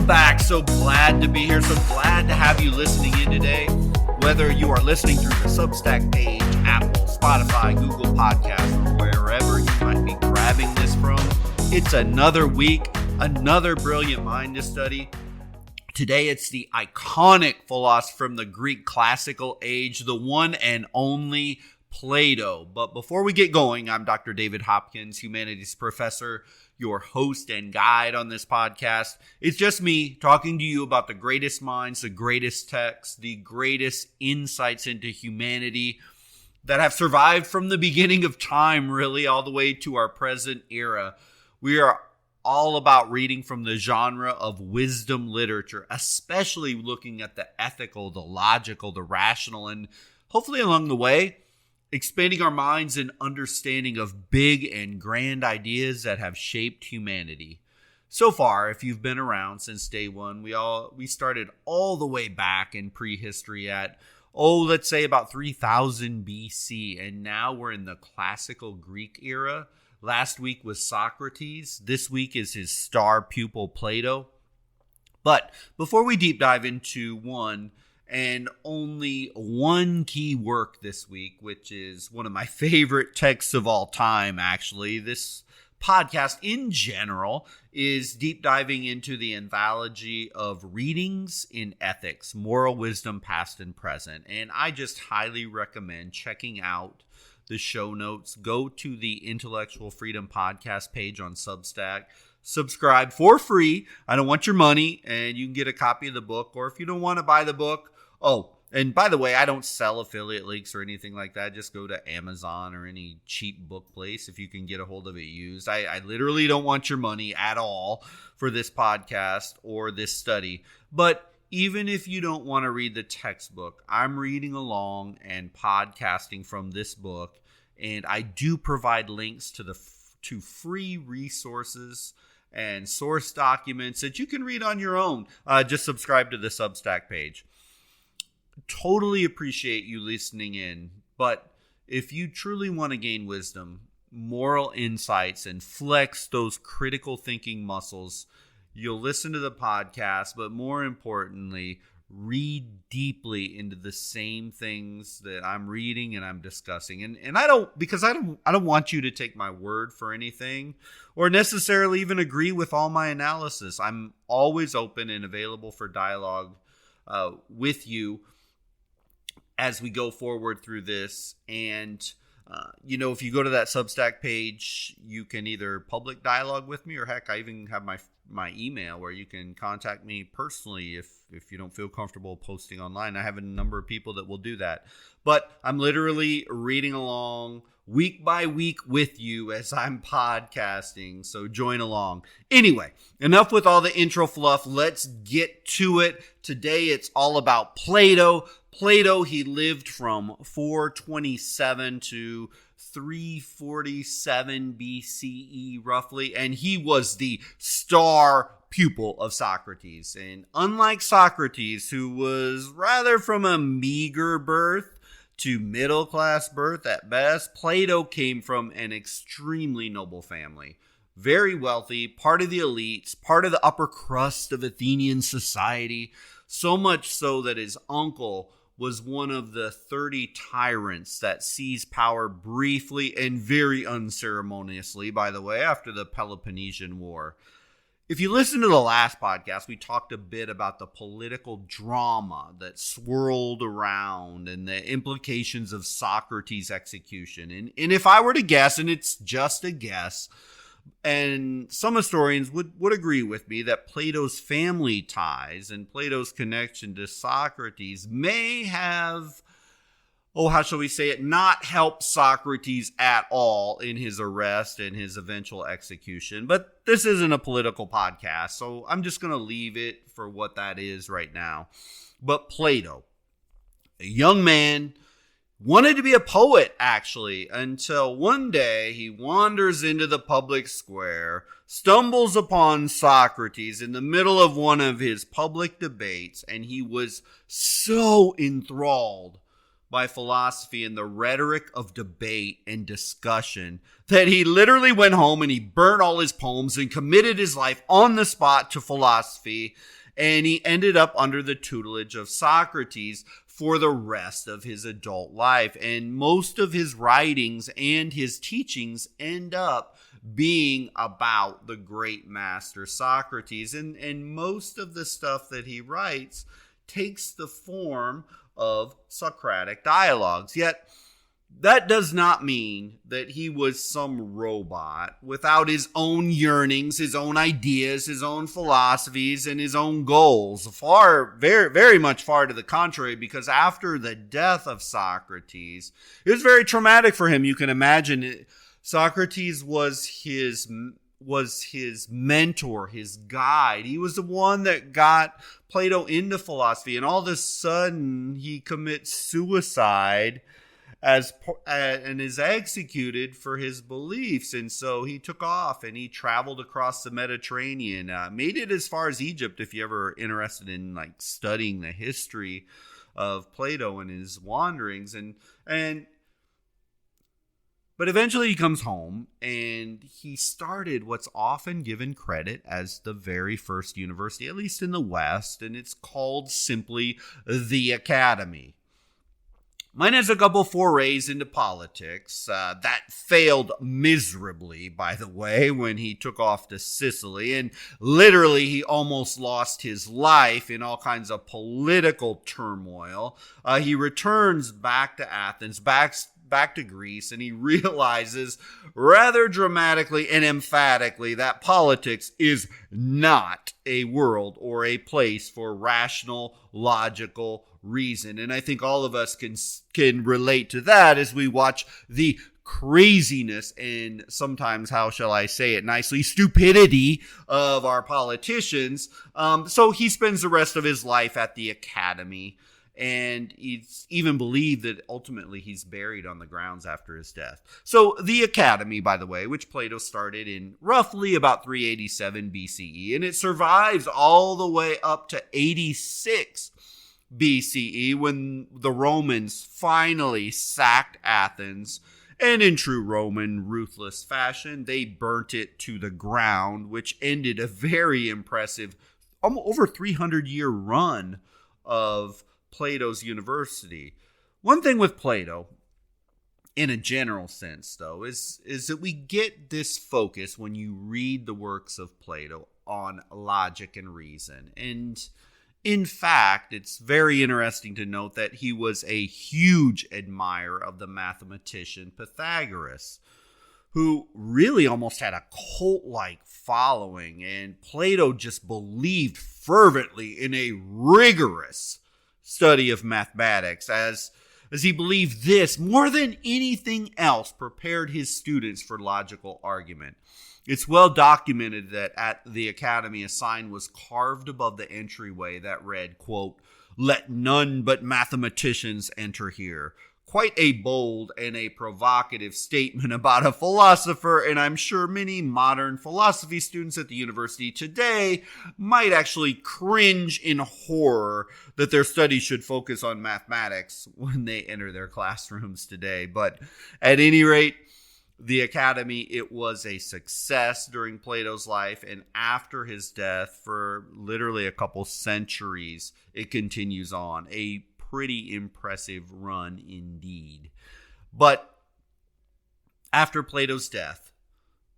back. So glad to be here. So glad to have you listening in today. Whether you are listening through the Substack page, Apple, Spotify, Google Podcasts, or wherever you might be grabbing this from, it's another week, another brilliant mind to study. Today it's the iconic philosopher from the Greek classical age, the one and only Plato. But before we get going, I'm Dr. David Hopkins, humanities professor, your host and guide on this podcast. It's just me talking to you about the greatest minds, the greatest texts, the greatest insights into humanity that have survived from the beginning of time, really, all the way to our present era. We are all about reading from the genre of wisdom literature, especially looking at the ethical, the logical, the rational, and hopefully along the way, expanding our minds and understanding of big and grand ideas that have shaped humanity. So far, if you've been around since day one, we started all the way back in prehistory at, let's say about 3000 BC, and now we're in the classical Greek era. Last week was Socrates. This week is his star pupil, Plato. But before we deep dive into one and only one key work this week, which is one of my favorite texts of all time, actually. This podcast in general is deep diving into the anthology of readings in ethics, moral wisdom, past and present. And I just highly recommend checking out the show notes. Go to the Intellectual Freedom Podcast page on Substack. Subscribe for free. I don't want your money, and you can get a copy of the book. Or if you don't want to buy the book, and by the way, I don't sell affiliate links or anything like that. Just go to Amazon or any cheap book place if you can get a hold of it used. I literally don't want your money at all for this podcast or this study. But even if you don't want to read the textbook, I'm reading along and podcasting from this book, and I do provide links to free resources and source documents that you can read on your own. Just subscribe to the Substack page. Totally appreciate you listening in, but if you truly want to gain wisdom, moral insights, and flex those critical thinking muscles, you'll listen to the podcast, but more importantly, read deeply into the same things that I'm reading and I'm discussing. And I don't want you to take my word for anything or necessarily even agree with all my analysis. I'm always open and available for dialogue with you as we go forward through this. And if you go to that Substack page, you can either public dialogue with me, or heck, I even have my email where you can contact me personally if you don't feel comfortable posting online. I have a number of people that will do that. But I'm literally reading along week by week with you as I'm podcasting, so join along. Anyway, enough with all the intro fluff. Let's get to it. Today it's all about Plato. Plato, he lived from 427 to 347 BCE roughly, and he was the star pupil of Socrates. And unlike Socrates, who was rather from a meager birth to middle-class birth at best, Plato came from an extremely noble family. Very wealthy, part of the elites, part of the upper crust of Athenian society, so much so that his uncle was one of the 30 tyrants that seized power briefly and very unceremoniously, by the way, after the Peloponnesian War. If you listen to the last podcast, we talked a bit about the political drama that swirled around and the implications of Socrates' execution. And if I were to guess, and it's just a guess, and some historians would agree with me that Plato's family ties and Plato's connection to Socrates may have, how shall we say it, not helped Socrates at all in his arrest and his eventual execution. But this isn't a political podcast, so I'm just going to leave it for what that is right now. But Plato, a young man, wanted to be a poet, actually, until one day he wanders into the public square, stumbles upon Socrates in the middle of one of his public debates, and he was so enthralled by philosophy and the rhetoric of debate and discussion that he literally went home and he burnt all his poems and committed his life on the spot to philosophy. And he ended up under the tutelage of Socrates for the rest of his adult life. And most of his writings and his teachings end up being about the great master Socrates. And most of the stuff that he writes takes the form of Socratic dialogues. Yet, that does not mean that he was some robot without his own yearnings, his own ideas, his own philosophies, and his own goals. Very, very much far to the contrary, because after the death of Socrates, it was very traumatic for him. You can imagine it. Socrates was his mentor, his guide. He was the one that got Plato into philosophy, and all of a sudden he commits suicide and is executed for his beliefs. And so he took off and he traveled across the Mediterranean, made it as far as Egypt if you're ever interested in studying the history of Plato and his wanderings. But eventually he comes home and he started what's often given credit as the very first university, at least in the West, and it's called simply the Academy. Mine has a couple forays into politics. That failed miserably, by the way, when he took off to Sicily. And literally, he almost lost his life in all kinds of political turmoil. He returns back to Athens, back to Greece, and he realizes rather dramatically and emphatically that politics is not a world or a place for rational, logical reason. And I think all of us can relate to that as we watch the craziness and sometimes, how shall I say it nicely, stupidity of our politicians. So he spends the rest of his life at the Academy. And it's even believed that ultimately he's buried on the grounds after his death. So the Academy, by the way, which Plato started in roughly about 387 BCE, and it survives all the way up to 86 BCE when the Romans finally sacked Athens. And in true Roman ruthless fashion, they burnt it to the ground, which ended a very impressive, over 300-year run of Plato's university. One thing with Plato, in a general sense, though, is that we get this focus when you read the works of Plato on logic and reason. And in fact, it's very interesting to note that he was a huge admirer of the mathematician Pythagoras, who really almost had a cult-like following. And Plato just believed fervently in a rigorous study of mathematics, as he believed this, more than anything else, prepared his students for logical argument. It's well documented that at the Academy, a sign was carved above the entryway that read, quote, "Let none but mathematicians enter here." Quite a bold and a provocative statement about a philosopher, and I'm sure many modern philosophy students at the university today might actually cringe in horror that their studies should focus on mathematics when they enter their classrooms today. But at any rate, the Academy, it was a success during Plato's life, and after his death, for literally a couple centuries, it continues on. A pretty impressive run indeed. But after Plato's death,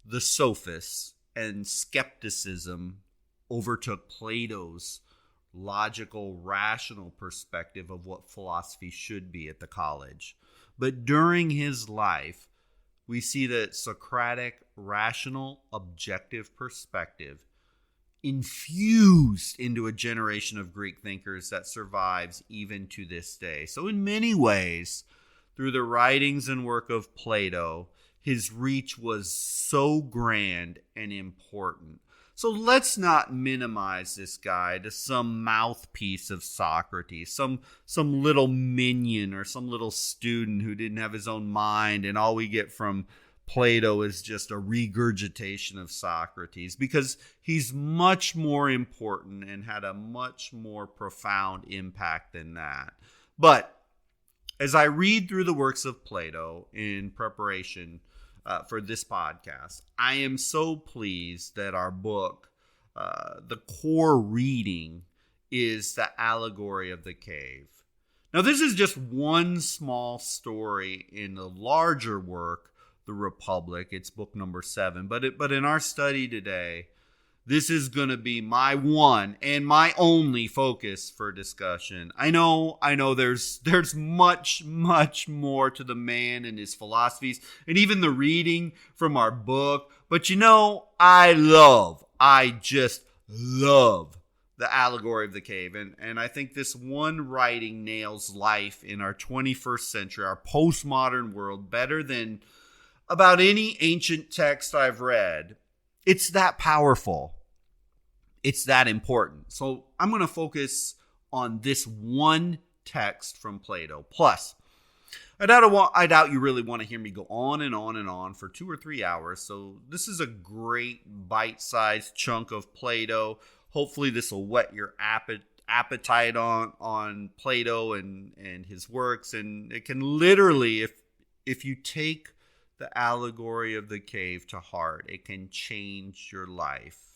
the sophists and skepticism overtook Plato's logical, rational perspective of what philosophy should be at the college. But during his life, we see that Socratic, rational, objective perspective infused into a generation of Greek thinkers that survives even to this day. So in many ways, through the writings and work of Plato, his reach was so grand and important. So let's not minimize this guy to some mouthpiece of Socrates, some little minion or some little student who didn't have his own mind, and all we get from Plato is just a regurgitation of Socrates, because he's much more important and had a much more profound impact than that. But As I read through the works of Plato in preparation for this podcast, I am so pleased that our book, the core reading, is the Allegory of the Cave. Now, this is just one small story in the larger work, The Republic. It's book number 7. But in our study today, this is going to be my one and my only focus for discussion. I know there's much more to the man and his philosophies and even the reading from our book. But I just love the Allegory of the Cave. And I think this one writing nails life in our 21st century, our postmodern world, better than about any ancient text I've read. It's that powerful. It's that important. So I'm going to focus on this one text from Plato. Plus, I doubt you really want to hear me go on and on and on for 2 or 3 hours. So this is a great bite-sized chunk of Plato. Hopefully this will whet your appetite on Plato and his works. And it can literally, if you take the Allegory of the Cave to heart, it can change your life.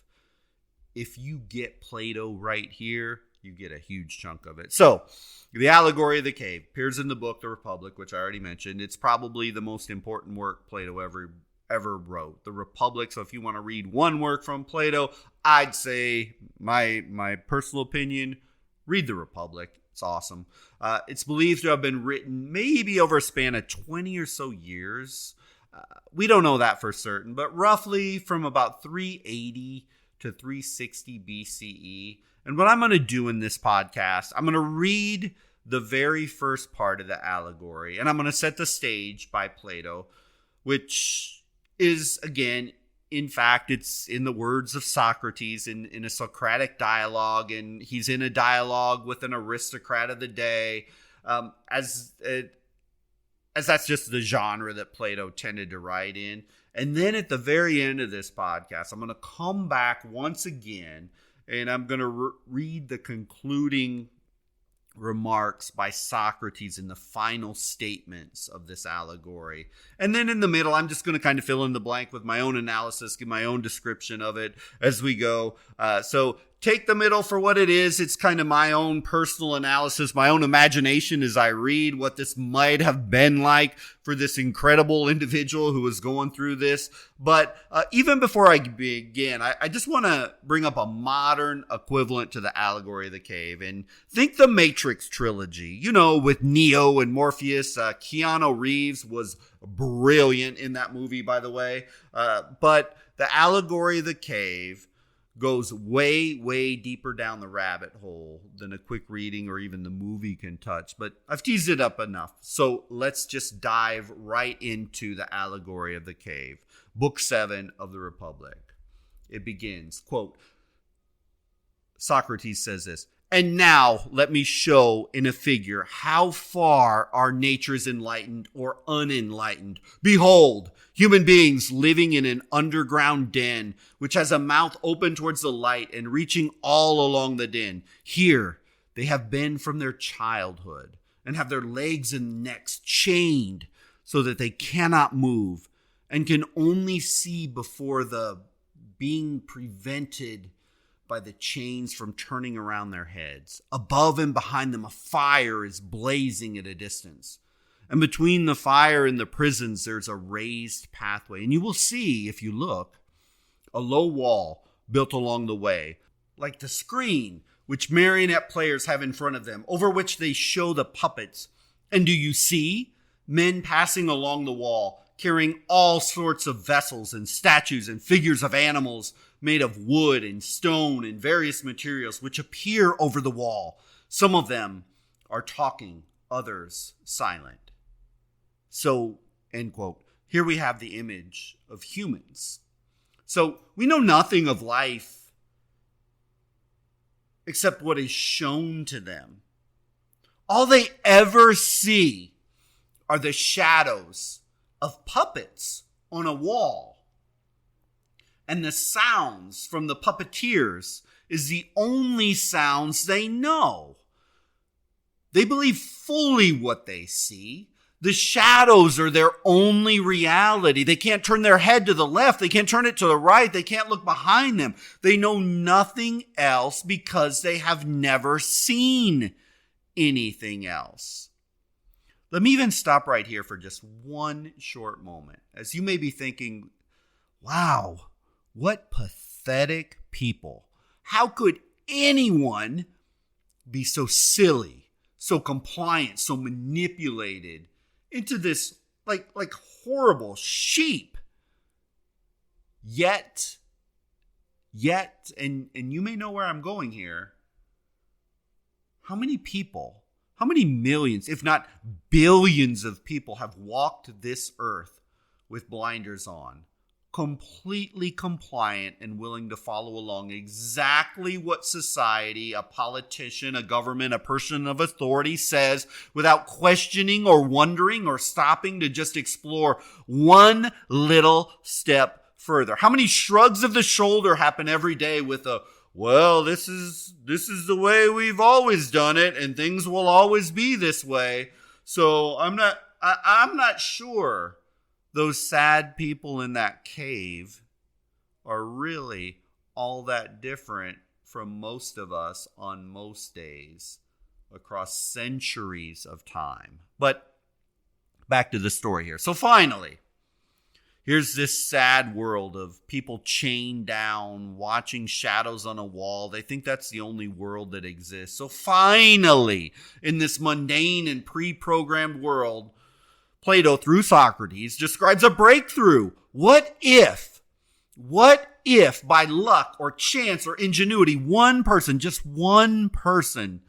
If you get Plato right here, you get a huge chunk of it. So, the Allegory of the Cave appears in the book, The Republic, which I already mentioned. It's probably the most important work Plato ever wrote. The Republic, so if you want to read one work from Plato, I'd say, my personal opinion, read The Republic. It's awesome. It's believed to have been written maybe over a span of 20 or so years. We don't know that for certain, but roughly from about 380 to 360 BCE. And what I'm going to do in this podcast, I'm going to read the very first part of the Allegory, and I'm going to set the stage by Plato, which is, again, in fact, it's in the words of Socrates in a Socratic dialogue, and he's in a dialogue with an aristocrat of the day, as that's just the genre that Plato tended to write in. And then at the very end of this podcast, I'm going to come back once again, and I'm going to read the concluding remarks by Socrates in the final statements of this allegory. And then in the middle, I'm just going to kind of fill in the blank with my own analysis, give my own description of it as we go. So take the middle for what it is. It's kind of my own personal analysis, my own imagination as I read what this might have been like for this incredible individual who was going through this. But even before I begin, I just want to bring up a modern equivalent to the Allegory of the Cave. And think the Matrix trilogy, with Neo and Morpheus. Keanu Reeves was brilliant in that movie, by the way. But the Allegory of the Cave goes way, way deeper down the rabbit hole than a quick reading or even the movie can touch. But I've teased it up enough. So let's just dive right into the Allegory of the Cave. Book 7 of the Republic. It begins, quote, Socrates says this, "And now let me show in a figure how far our nature is enlightened or unenlightened. Behold, human beings living in an underground den, which has a mouth open towards the light and reaching all along the den. Here they have been from their childhood and have their legs and necks chained so that they cannot move and can only see before the being prevented by the chains from turning around their heads. Above and behind them, a fire is blazing at a distance. And between the fire and the prisons, there's a raised pathway. And you will see, if you look, a low wall built along the way, like the screen which marionette players have in front of them, over which they show the puppets. And do you see men passing along the wall, carrying all sorts of vessels and statues and figures of animals made of wood and stone and various materials, which appear over the wall. Some of them are talking, others silent." So, end quote. Here we have the image of humans. So we know nothing of life except what is shown to them. All they ever see are the shadows of puppets on a wall. And the sounds from the puppeteers is the only sounds they know. They believe fully what they see. The shadows are their only reality. They can't turn their head to the left. They can't turn it to the right. They can't look behind them. They know nothing else because they have never seen anything else. Let me even stop right here for just one short moment. As you may be thinking, wow, what pathetic people. How could anyone be so silly, so compliant, so manipulated into this like horrible sheep? Yet, and you may know where I'm going here, how many people, how many millions, if not billions of people have walked this earth with blinders on, completely compliant and willing to follow along exactly what society, a politician, a government, a person of authority says without questioning or wondering or stopping to just explore one little step further? How many shrugs of the shoulder happen every day with a, well, this is the way we've always done it and things will always be this way. So I'm not sure those sad people in that cave are really all that different from most of us on most days across centuries of time. But back to the story here. So finally, here's this sad world of people chained down, watching shadows on a wall. They think that's the only world that exists. So finally, in this mundane and pre-programmed world, Plato, through Socrates, describes a breakthrough. What if by luck or chance or ingenuity, just one person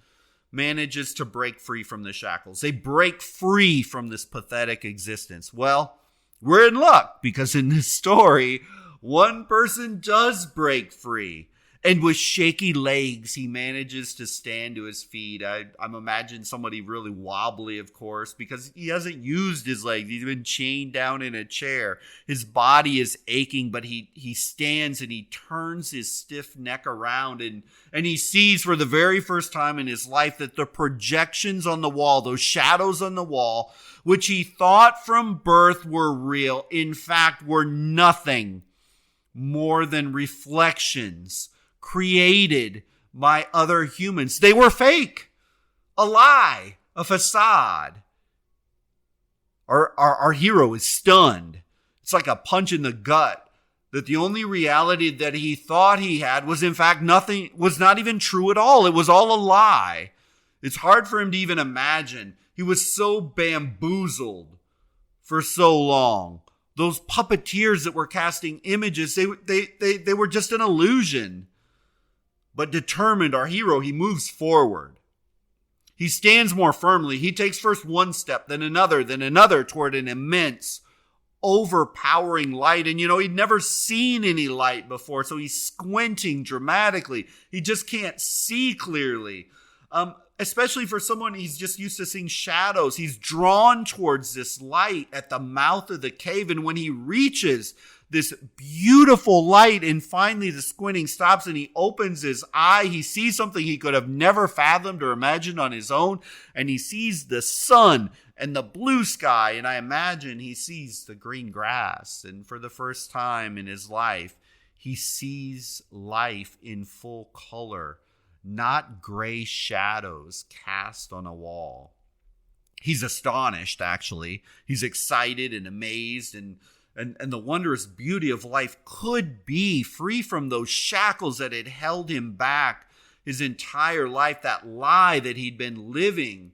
manages to break free from the shackles? They break free from this pathetic existence. Well, we're in luck because in this story, one person does break free. And with shaky legs, he manages to stand to his feet. I'm imagining somebody really wobbly, of course, because he hasn't used his legs. He's been chained down in a chair. His body is aching, but he stands and he turns his stiff neck around and he sees for the very first time in his life that the projections on the wall, those shadows on the wall, which he thought from birth were real, in fact were nothing more than reflections created by other humans. They were fake, a lie, a facade. Our hero is stunned. It's like a punch in the gut that the only reality that he thought he had was in fact nothing, was not even true at all. It was all a lie. It's hard for him to even imagine. He was so bamboozled for so long. Those puppeteers that were casting images, they were just an illusion. But determined, our hero, he moves forward. He stands more firmly. He takes first one step, then another toward an immense, overpowering light. And, he'd never seen any light before, so he's squinting dramatically. He just can't see clearly. Especially for someone, he's just used to seeing shadows. He's drawn towards this light at the mouth of the cave. And when he reaches this beautiful light and finally the squinting stops and he opens his eye, he sees something he could have never fathomed or imagined on his own. And he sees the sun and the blue sky. And I imagine he sees the green grass. And for the first time in his life, he sees life in full color, not gray shadows cast on a wall. He's astonished, actually. He's excited and amazed, and the wondrous beauty of life could be free from those shackles that had held him back his entire life, that lie that he'd been living.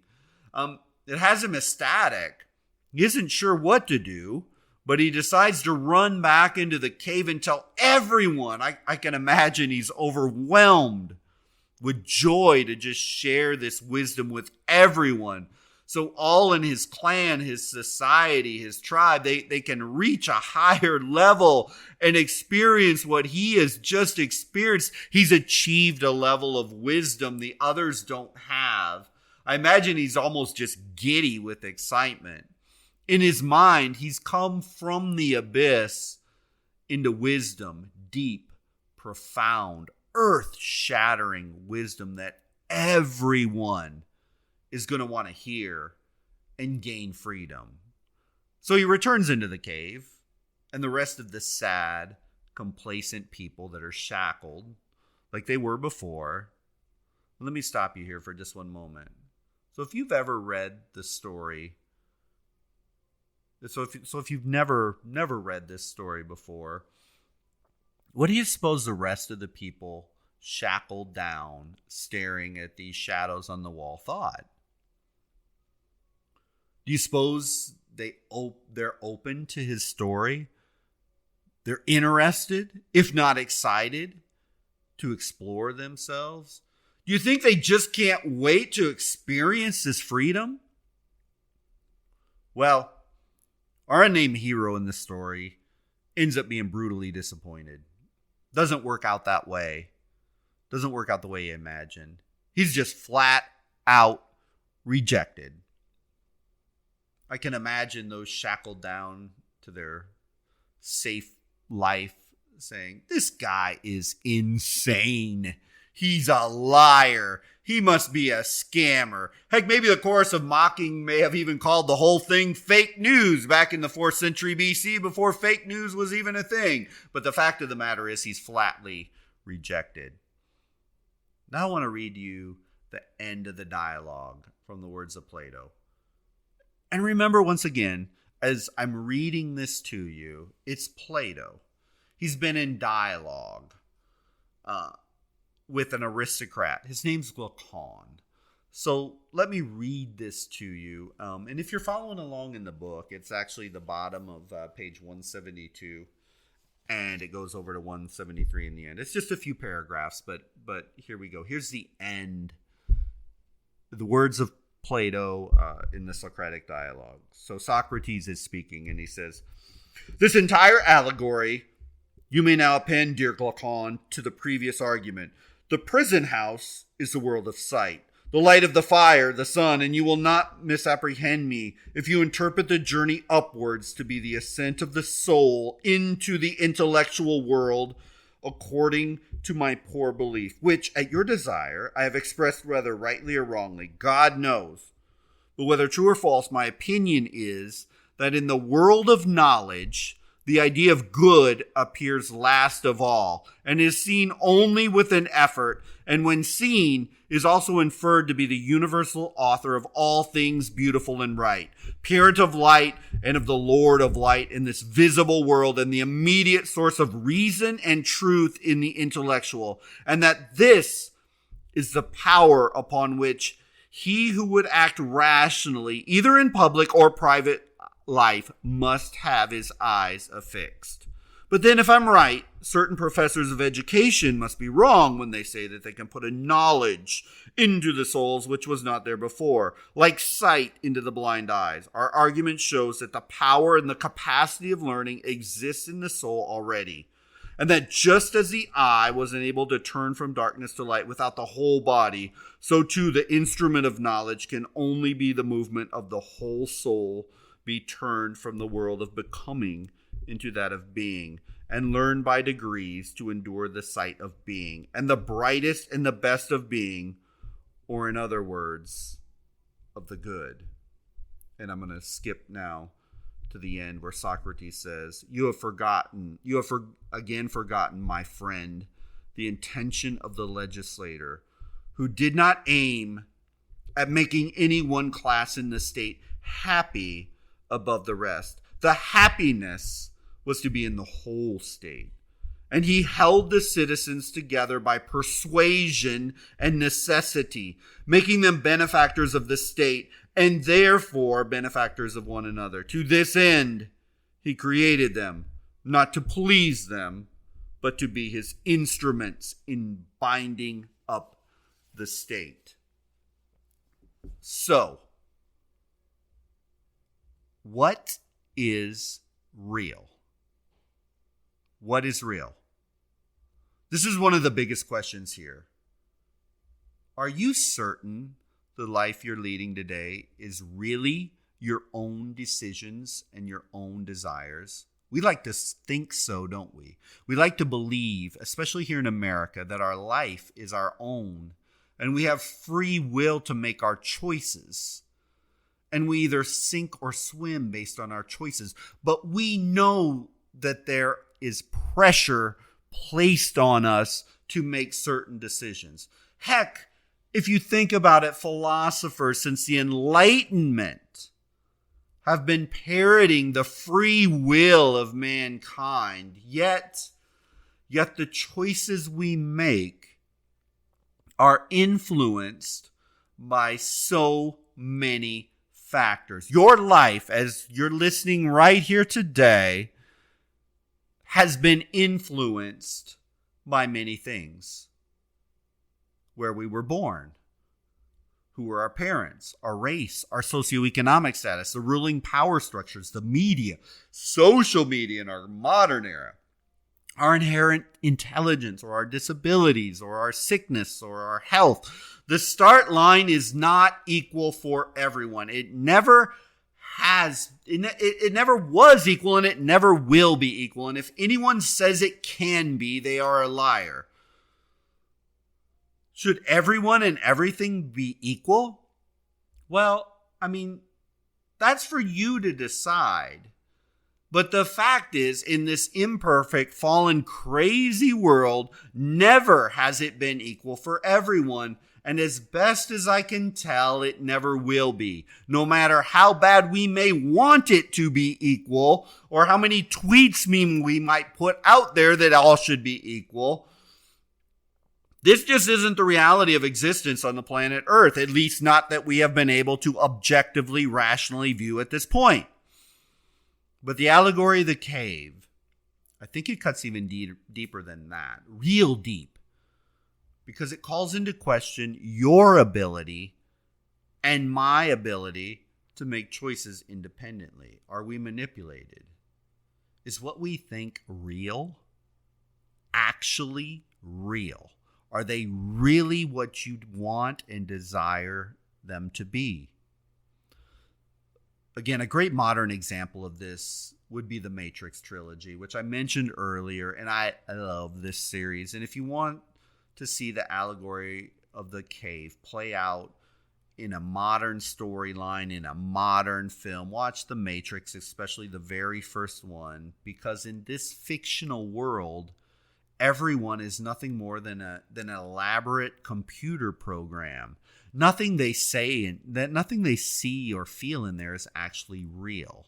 It has him ecstatic. He isn't sure what to do, but he decides to run back into the cave and tell everyone. I can imagine he's overwhelmed with joy to just share this wisdom with everyone. So all in his clan, his society, his tribe, they can reach a higher level and experience what he has just experienced. He's achieved a level of wisdom the others don't have. I imagine he's almost just giddy with excitement. In his mind, he's come from the abyss into wisdom, deep, profound, earth-shattering wisdom that everyone is going to want to hear and gain freedom. So he returns into the cave, and the rest of the sad, complacent people that are shackled like they were before. Let me stop you here for just one moment. So if you've ever read the story, if you've never read this story before, what do you suppose the rest of the people shackled down, staring at these shadows on the wall thought? Do you suppose they're open to his story? They're interested, if not excited, to explore themselves? Do you think they just can't wait to experience this freedom? Well, our unnamed hero in this story ends up being brutally disappointed. Doesn't work out that way. Doesn't work out the way he imagined. He's just flat out rejected. I can imagine those shackled down to their safe life saying, "This guy is insane. He's a liar. He must be a scammer." Heck, maybe the chorus of mocking may have even called the whole thing fake news back in the 4th century BC before fake news was even a thing. But the fact of the matter is he's flatly rejected. Now I want to read you the end of the dialogue from the words of Plato. And remember, once again, as I'm reading this to you, it's Plato. He's been in dialogue with an aristocrat. His name's Glaucon. So let me read this to you. And if you're following along in the book, it's actually the bottom of page 172. And it goes over to 173 in the end. It's just a few paragraphs, but here we go. Here's the end. The words of Plato in the Socratic dialogue. So Socrates is speaking, and he says, "This entire allegory you may now append, dear Glaucon, to the previous argument. The prison house is the world of sight, the light of the fire, the sun, and you will not misapprehend me if you interpret the journey upwards to be the ascent of the soul into the intellectual world according to my poor belief, which, at your desire, I have expressed whether rightly or wrongly. God knows. But whether true or false, my opinion is that in the world of knowledge, the idea of good appears last of all, and is seen only with an effort, and when seen, is also inferred to be the universal author of all things beautiful and right, parent of light and of the Lord of light in this visible world, and the immediate source of reason and truth in the intellectual, and that this is the power upon which he who would act rationally, either in public or private life, must have his eyes affixed. But then if I'm right, certain professors of education must be wrong when they say that they can put a knowledge into the souls which was not there before, like sight into the blind eyes. Our argument shows that the power and the capacity of learning exists in the soul already, and that just as the eye was enabled to turn from darkness to light without the whole body, so too the instrument of knowledge can only be the movement of the whole soul, be turned from the world of becoming into that of being, and learn by degrees to endure the sight of being, and the brightest and the best of being, or in other words, of the good. And I'm going to skip now to the end where Socrates says, you have again forgotten, my friend, the intention of the legislator, who did not aim at making any one class in the state happy above the rest. The happiness was to be in the whole state. And he held the citizens together by persuasion and necessity, making them benefactors of the state and therefore benefactors of one another. To this end, he created them, not to please them, but to be his instruments in binding up the state. So, what is real? What is real? This is one of the biggest questions here. Are you certain the life you're leading today is really your own decisions and your own desires? We like to think so, don't we? We like to believe, especially here in America, that our life is our own and we have free will to make our choices. And we either sink or swim based on our choices. But we know that there is pressure placed on us to make certain decisions. Heck, if you think about it, philosophers since the Enlightenment have been parroting the free will of mankind. Yet the choices we make are influenced by so many factors. Your life, as you're listening right here today, has been influenced by many things. Where we were born, who were our parents, our race, our socioeconomic status, the ruling power structures, the media, social media in our modern era, our inherent intelligence or our disabilities or our sickness or our health. The start line is not equal for everyone. It never has, it never was equal, and it never will be equal. And if anyone says it can be, they are a liar. Should everyone and everything be equal? Well, I mean, that's for you to decide. But the fact is, in this imperfect, fallen, crazy world, never has it been equal for everyone. And as best as I can tell, it never will be. No matter how bad we may want it to be equal, or how many tweets we might put out there that all should be equal. This just isn't the reality of existence on the planet Earth, at least not that we have been able to objectively, rationally view at this point. But the allegory of the cave, I think it cuts even deeper than that, real deep, because it calls into question your ability and my ability to make choices independently. Are we manipulated? Is what we think real? Actually real? Are they really what you'd want and desire them to be? Again, a great modern example of this would be the Matrix trilogy, which I mentioned earlier, and I love this series. And if you want to see the allegory of the cave play out in a modern storyline, in a modern film, watch the Matrix, especially the very first one, because in this fictional world, everyone is nothing more than an elaborate computer program. Nothing they say and nothing they see or feel in there is actually real.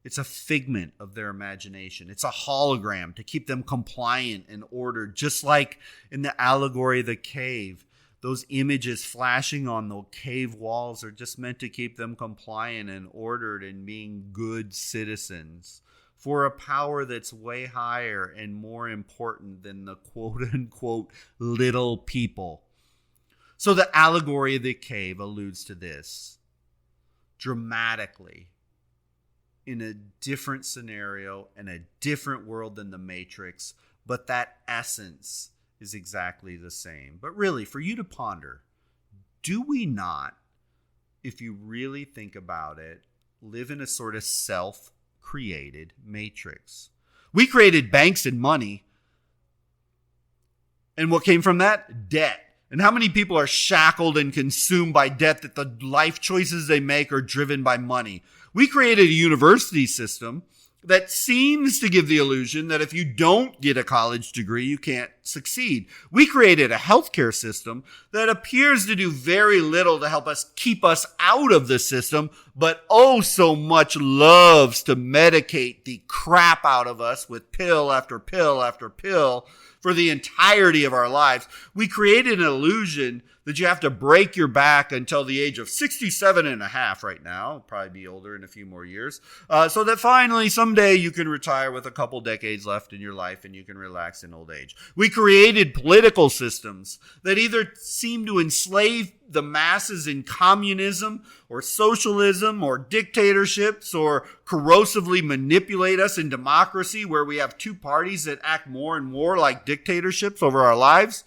It's a figment of their imagination. It's a hologram to keep them compliant and ordered, just like in the allegory of the cave. Those images flashing on the cave walls are just meant to keep them compliant and ordered and being good citizens for a power that's way higher and more important than the quote-unquote little people. So the allegory of the cave alludes to this dramatically in a different scenario and a different world than the Matrix, but that essence is exactly the same. But really, for you to ponder, do we not, if you really think about it, live in a sort of self-created matrix? We created banks and money. And what came from that? Debt. And how many people are shackled and consumed by debt that the life choices they make are driven by money? We created a university system that seems to give the illusion that if you don't get a college degree, you can't succeed. We created a healthcare system that appears to do very little to help us keep us out of the system, but oh so much loves to medicate the crap out of us with pill after pill after pill for the entirety of our lives. We created an illusion that you have to break your back until the age of 67 and a half right now. I'll probably be older in a few more years. So that finally someday you can retire with a couple decades left in your life and you can relax in old age. We created political systems that either seem to enslave the masses in communism or socialism or dictatorships, or corrosively manipulate us in democracy where we have two parties that act more and more like dictatorships over our lives.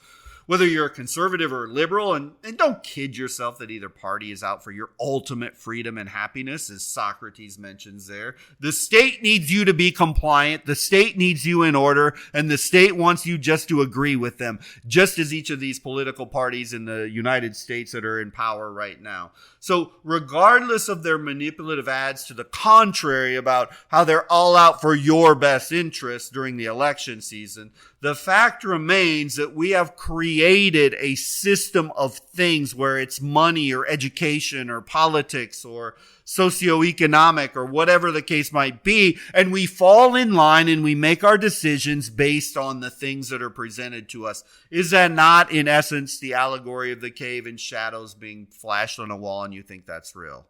whether you're a conservative or liberal, and don't kid yourself that either party is out for your ultimate freedom and happiness, as Socrates mentions there. The state needs you to be compliant, the state needs you in order, and the state wants you just to agree with them, just as each of these political parties in the United States that are in power right now. So regardless of their manipulative ads to the contrary about how they're all out for your best interest during the election season, the fact remains that we have created a system of things where it's money or education or politics or socioeconomic or whatever the case might be, and we fall in line and we make our decisions based on the things that are presented to us. Is that not, in essence, the allegory of the cave and shadows being flashed on a wall, and you think that's real?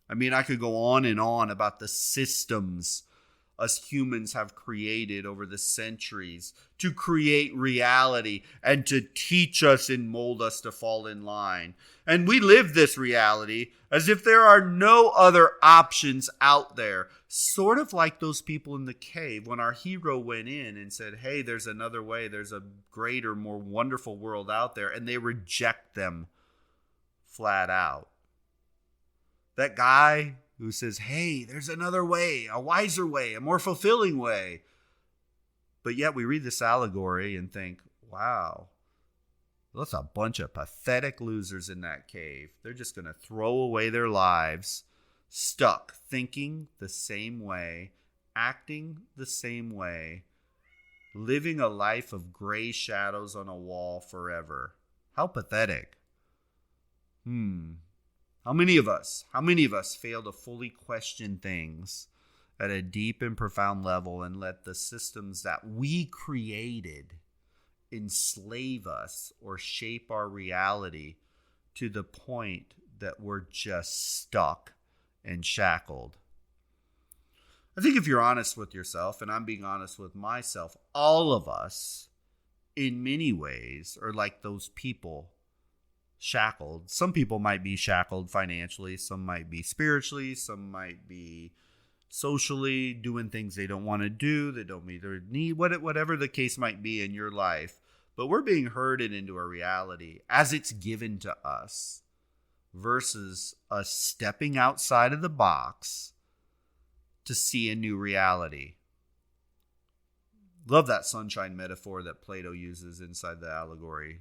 I mean, I could go on and on about the systems us humans have created over the centuries to create reality and to teach us and mold us to fall in line. And we live this reality as if there are no other options out there. Sort of like those people in the cave when our hero went in and said, hey, there's another way. There's a greater, more wonderful world out there. And they reject them flat out. That guy who says, hey, there's another way, a wiser way, a more fulfilling way. But yet we read this allegory and think, wow, that's a bunch of pathetic losers in that cave. They're just going to throw away their lives, stuck, thinking the same way, acting the same way, living a life of gray shadows on a wall forever. How pathetic. How many of us fail to fully question things at a deep and profound level and let the systems that we created enslave us or shape our reality to the point that we're just stuck and shackled? I think if you're honest with yourself, and I'm being honest with myself, all of us, in many ways, are like those people shackled. Some people might be shackled financially, some might be spiritually, some might be socially, doing things they don't want to do, they don't meet their need, whatever the case might be in your life. But we're being herded into a reality as it's given to us versus us stepping outside of the box to see a new reality. Love that sunshine metaphor that Plato uses inside the allegory.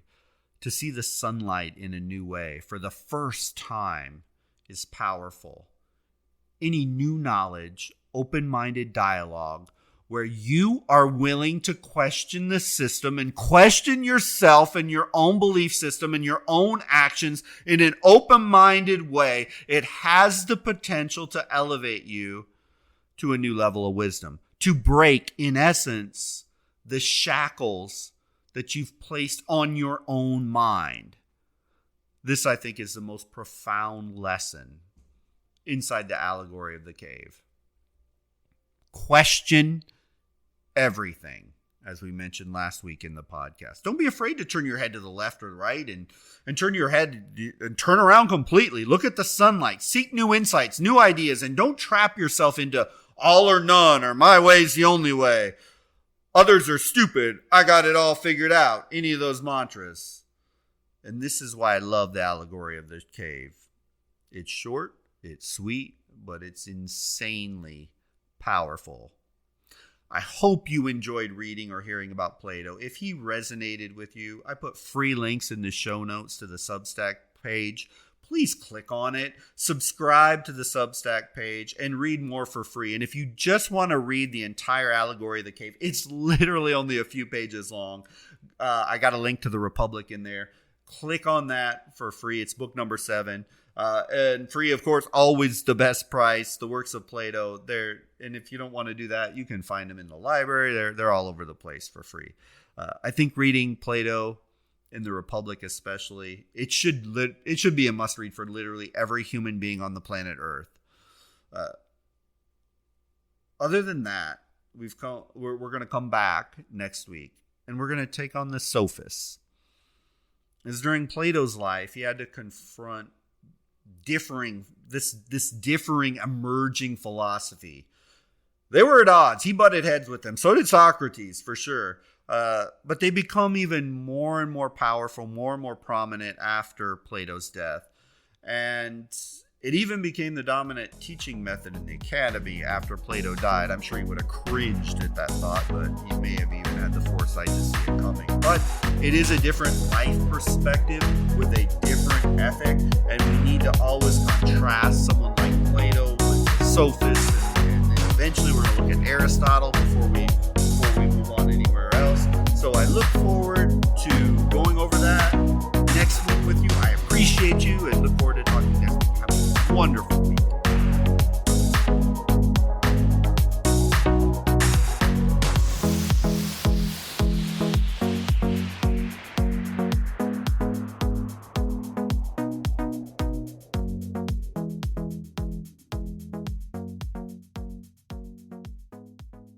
To see the sunlight in a new way for the first time is powerful. Any new knowledge, open-minded dialogue where you are willing to question the system and question yourself and your own belief system and your own actions in an open-minded way, it has the potential to elevate you to a new level of wisdom, to break, in essence, the shackles that you've placed on your own mind. This, I think, is the most profound lesson inside the allegory of the cave. Question everything, as we mentioned last week in the podcast. Don't be afraid to turn your head to the left or right and turn your head and turn around completely. Look at the sunlight. Seek new insights, new ideas, and don't trap yourself into all or none or my way's the only way. Others are stupid. I got it all figured out. Any of those mantras. And this is why I love the allegory of the cave. It's short, it's sweet, but it's insanely powerful. I hope you enjoyed reading or hearing about Plato. If he resonated with you, I put free links in the show notes to the Substack page. Please click on it, subscribe to the Substack page, and read more for free. And if you just want to read the entire allegory of the cave, it's literally only a few pages long. I got a link to the Republic in there. Click on that for free. It's book number 7. And free, of course, always the best price. The works of Plato, and if you don't want to do that, you can find them in the library. They're all over the place for free. I think reading Plato in the Republic especially, it should be a must read for literally every human being on the planet Earth. Other than that, we're going to come back next week and we're going to take on the sophists. As during Plato's life, he had to confront differing emerging philosophy. They were at odds. He butted heads with them. So did Socrates, for sure. But they become even more and more powerful, more and more prominent after Plato's death. And it even became the dominant teaching method in the academy after Plato died. I'm sure he would have cringed at that thought, but he may have even had the foresight to see it coming. But it is a different life perspective with a different ethic, and we need to always contrast someone like Plato with the sophists, and then eventually we're going to look at Aristotle before we move on anywhere else. So I look forward to going over that next week with you. I appreciate you and look forward to talking next week. Have a wonderful week.